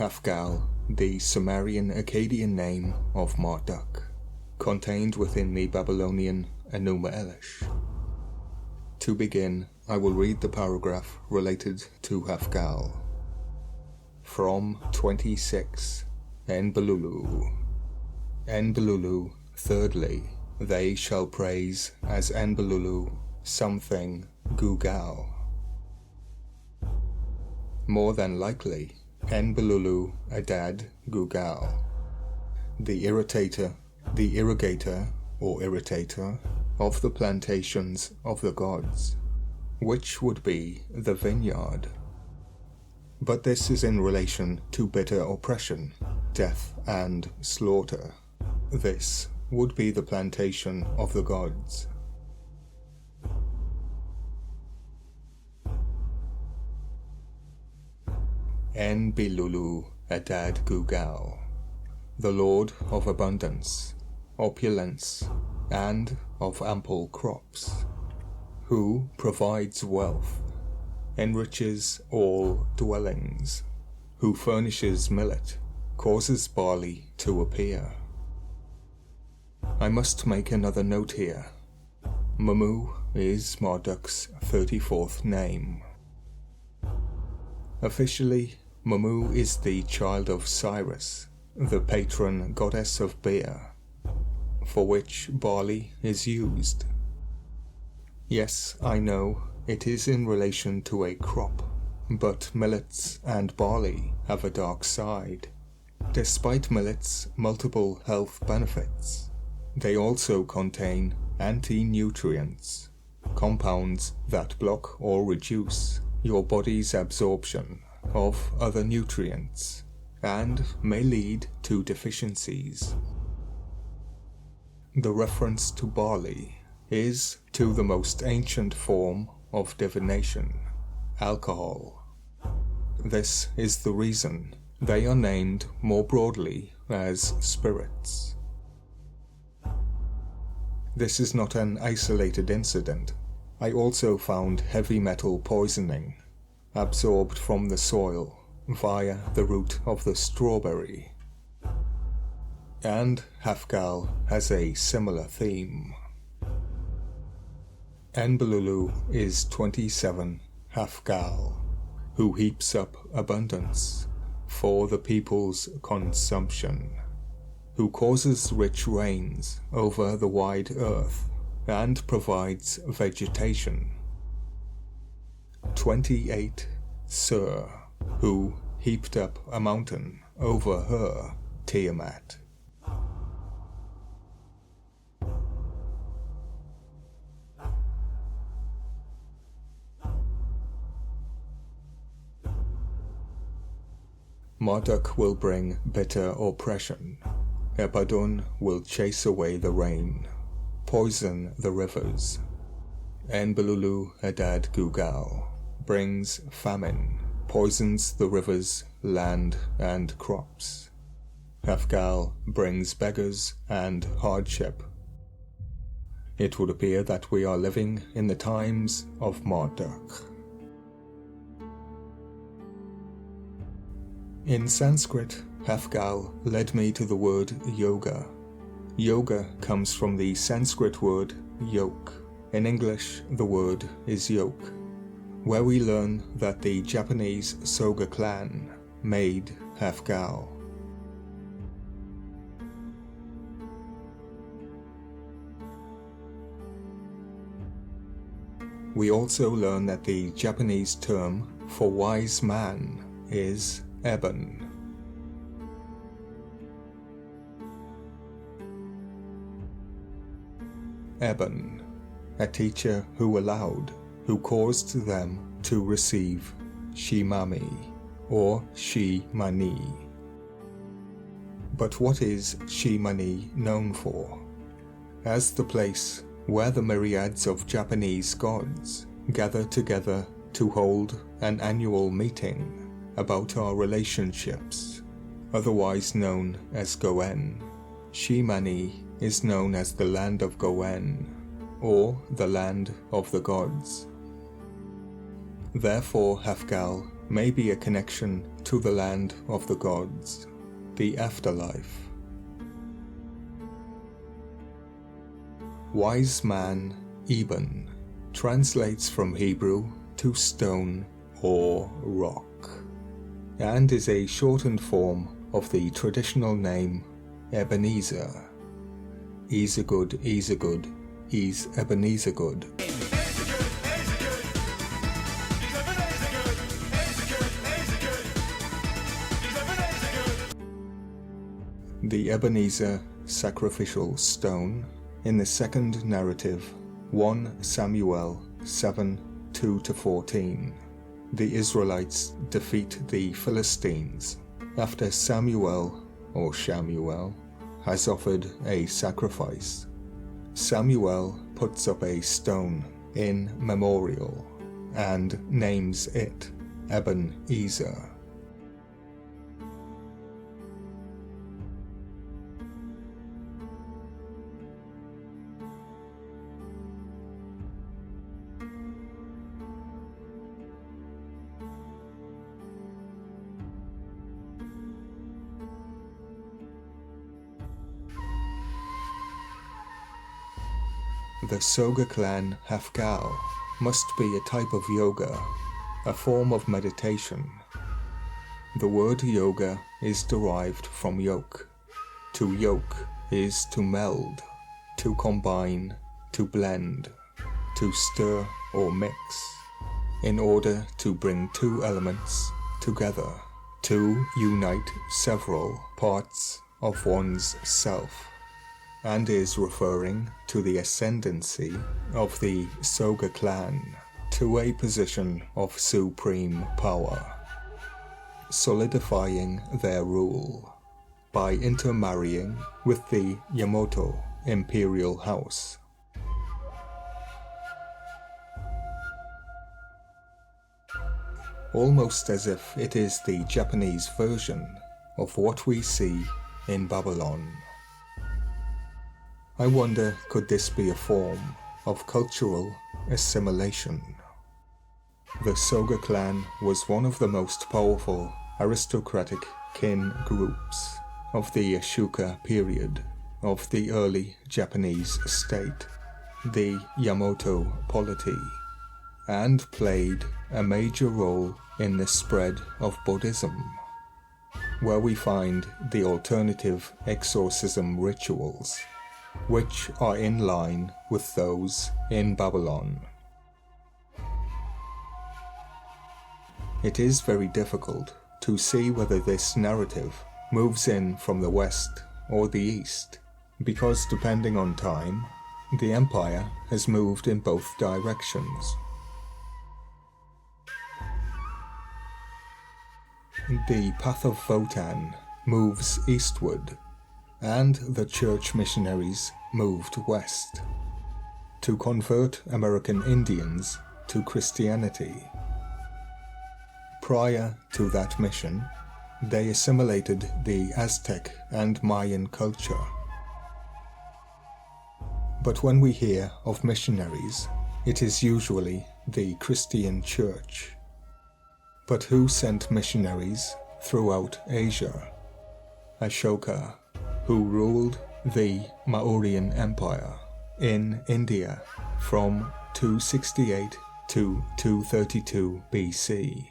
HFGAL, the Sumerian-Akkadian name of Marduk, contained within the Babylonian Enuma Elish. To begin, I will read the paragraph related to HFGAL. From 26 Enbululu. Enbululu, thirdly, they shall praise as Enbululu something Gugal. More than likely, Enbululu Adad Gugal, the irrigator or irritator of the plantations of the gods, which would be the vineyard. But this is in relation to bitter oppression, death and slaughter. This would be the plantation of the gods. Enbululu Adad Gugal, the Lord of abundance, opulence, and of ample crops, who provides wealth, enriches all dwellings, who furnishes millet, causes barley to appear. I must make another note here. Mamu is Marduk's 34th name. Officially, Mamu is the child of Cyrus, the patron goddess of beer, for which barley is used. Yes, I know, it is in relation to a crop, but millets and barley have a dark side. Despite millets' multiple health benefits, they also contain anti-nutrients, compounds that block or reduce your body's absorption of other nutrients and may lead to deficiencies. The reference to barley is to the most ancient form of divination, alcohol. This is the reason they are named more broadly as spirits. This is not an isolated incident. I also found heavy metal poisoning absorbed from the soil via the root of the strawberry. And HFGAL has a similar theme. Enbululu is 27 HFGAL, who heaps up abundance for the people's consumption, who causes rich rains over the wide earth and provides vegetation. 28 Sur, who heaped up a mountain over her, Tiamat. Marduk will bring bitter oppression. Ebadun will chase away the rain, poison the rivers. Enbululu Adad Gugal brings famine, poisons the rivers, land, and crops. HFGAL brings beggars and hardship. It would appear that we are living in the times of Marduk. In Sanskrit, HFGAL led me to the word yoga. Yoga comes from the Sanskrit word yoke. In English, the word is yoke, where we learn that the Japanese Soga clan made HFGAL. We also learn that the Japanese term for wise man is Eben. Eben, a teacher who allowed, who caused them to receive Shimami or Shi-Mani. But what is Shi-Mani known for? As the place where the myriads of Japanese gods gather together to hold an annual meeting about our relationships, otherwise known as Goen. Shi-Mani is known as the land of Goen, or the land of the gods. Therefore HFGAL may be a connection to the land of the gods, the afterlife. Wise man Eben translates from Hebrew to stone or rock, and is a shortened form of the traditional name Ebenezer. Easegood, Easegood, is Ebenezer good. The Ebenezer sacrificial stone in the second narrative, 1 Samuel 7, 2-14. The Israelites defeat the Philistines after Samuel has offered a sacrifice. Samuel puts up a stone in memorial and names it Ebenezer. The Soga clan HFGAL must be a type of yoga, a form of meditation. The word yoga is derived from yoke. To yoke is to meld, to combine, to blend, to stir or mix, in order to bring two elements together, to unite several parts of one's self, and is referring to the ascendancy of the Soga clan to a position of supreme power, solidifying their rule by intermarrying with the Yamato imperial house. Almost as if it is the Japanese version of what we see in Babylon. I wonder, could this be a form of cultural assimilation? The Soga clan was one of the most powerful aristocratic kin groups of the Ashoka period of the early Japanese state, the Yamato polity, and played a major role in the spread of Buddhism, where we find the alternative exorcism rituals, which are in line with those in Babylon. It is very difficult to see whether this narrative moves in from the west or the east, because depending on time, the empire has moved in both directions. The path of Wotan moves eastward, and the church missionaries moved west to convert American Indians to Christianity. Prior to that mission, they assimilated the Aztec and Mayan culture. But when we hear of missionaries, it is usually the Christian church. But who sent missionaries throughout Asia? Ashoka, who ruled the Mauryan Empire in India from 268 to 232 BC,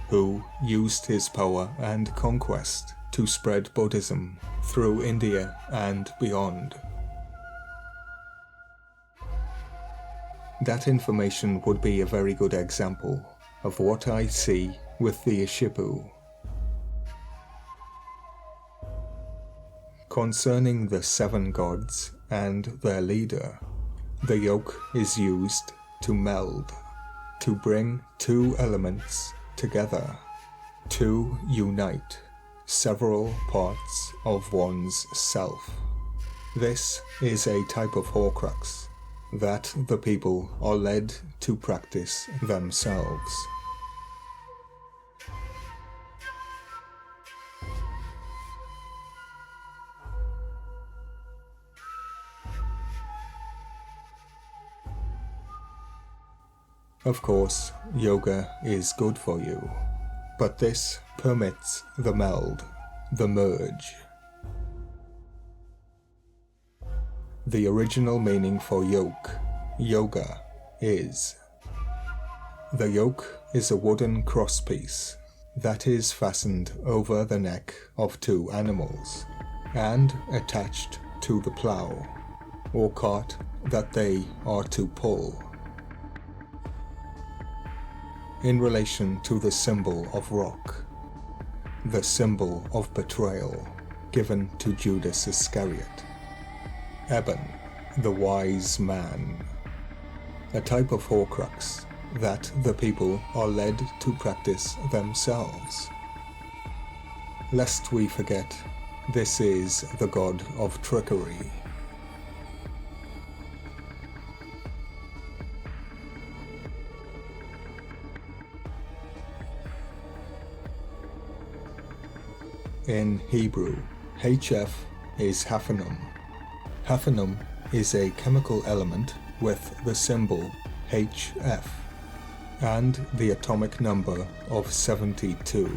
who used his power and conquest to spread Buddhism through India and beyond. That information would be a very good example of what I see with the Ishipu. Concerning the seven gods and their leader, the yoke is used to meld, to bring two elements together, to unite several parts of one's self. This is a type of Horcrux that the people are led to practice themselves. Of course, yoga is good for you. but this permits the meld, the merge. The original meaning for yoke, yoga, is: the yoke is a wooden crosspiece that is fastened over the neck of two animals and attached to the plough or cart that they are to pull. In relation to the symbol of rock, the symbol of betrayal given to Judas Iscariot, Eben, the wise man, a type of Horcrux that the people are led to practice themselves. Lest we forget, this is the god of trickery. In Hebrew, HF is Hafnium. Hafnium is a chemical element with the symbol HF and the atomic number of 72,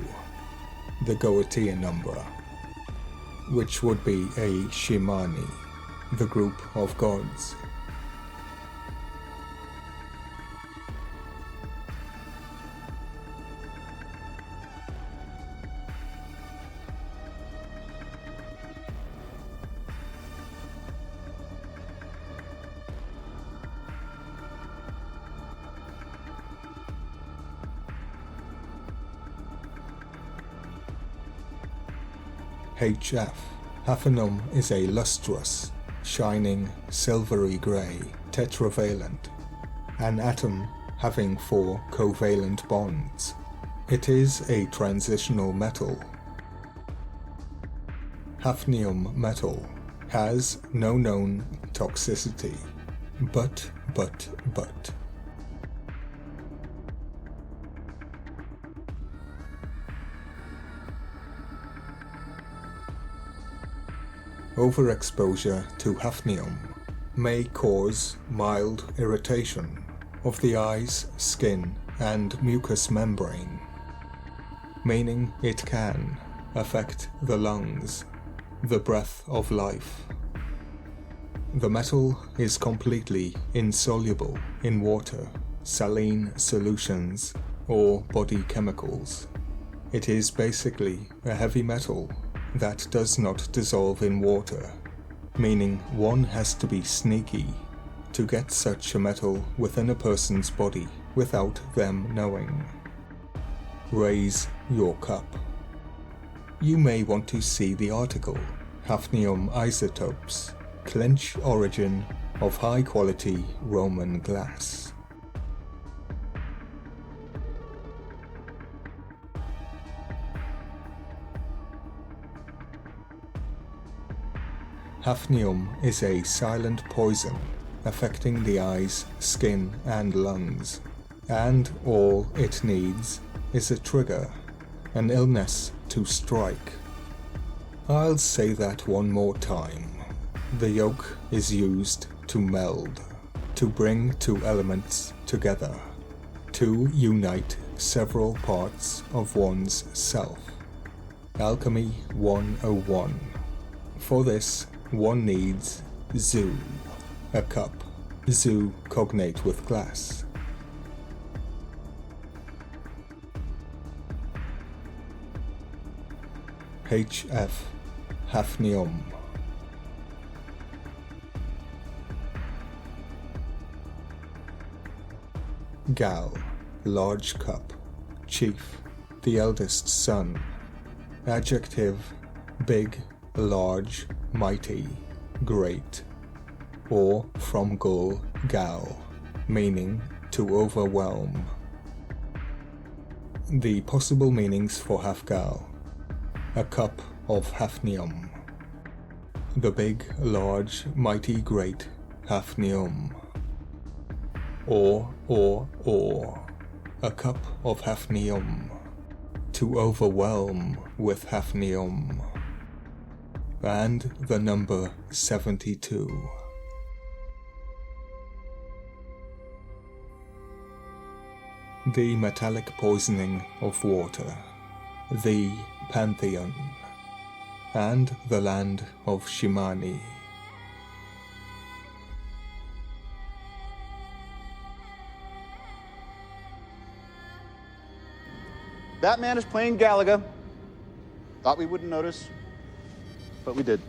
the Goethean number, which would be a Shimani, the group of gods. HF. Hafnium is a lustrous, shining, silvery grey, tetravalent, an atom having 4 covalent bonds. It is a transitional metal. Hafnium metal has no known toxicity, but. Overexposure to hafnium may cause mild irritation of the eyes, skin, and mucous membrane, meaning it can affect the lungs, the breath of life. The metal is completely insoluble in water, saline solutions, or body chemicals. It is basically a heavy metal that does not dissolve in water, meaning one has to be sneaky to get such a metal within a person's body without them knowing. Raise your cup. You may want to see the article, Hafnium Isotopes, Clinch Origin of High Quality Roman Glass. Hafnium is a silent poison affecting the eyes, skin, and lungs, and all it needs is a trigger, an illness to strike. I'll say that one more time. The yoke is used to meld, to bring two elements together, to unite several parts of one's self. Alchemy 101. For this, one needs Zu, a cup, Zu cognate with glass. HF, Hafnium. Gal, large cup, chief, the eldest son. Adjective, big, large, mighty, great, or from Gul, Gal, meaning to overwhelm. The possible meanings for Hafgal: a cup of Hafnium, the big, large, mighty, great Hafnium, or, a cup of Hafnium, to overwhelm with Hafnium, and the number 72. the metallic poisoning of water, the Pantheon, and the land of Shimani. That man is playing Galaga. Thought we wouldn't notice, but we did.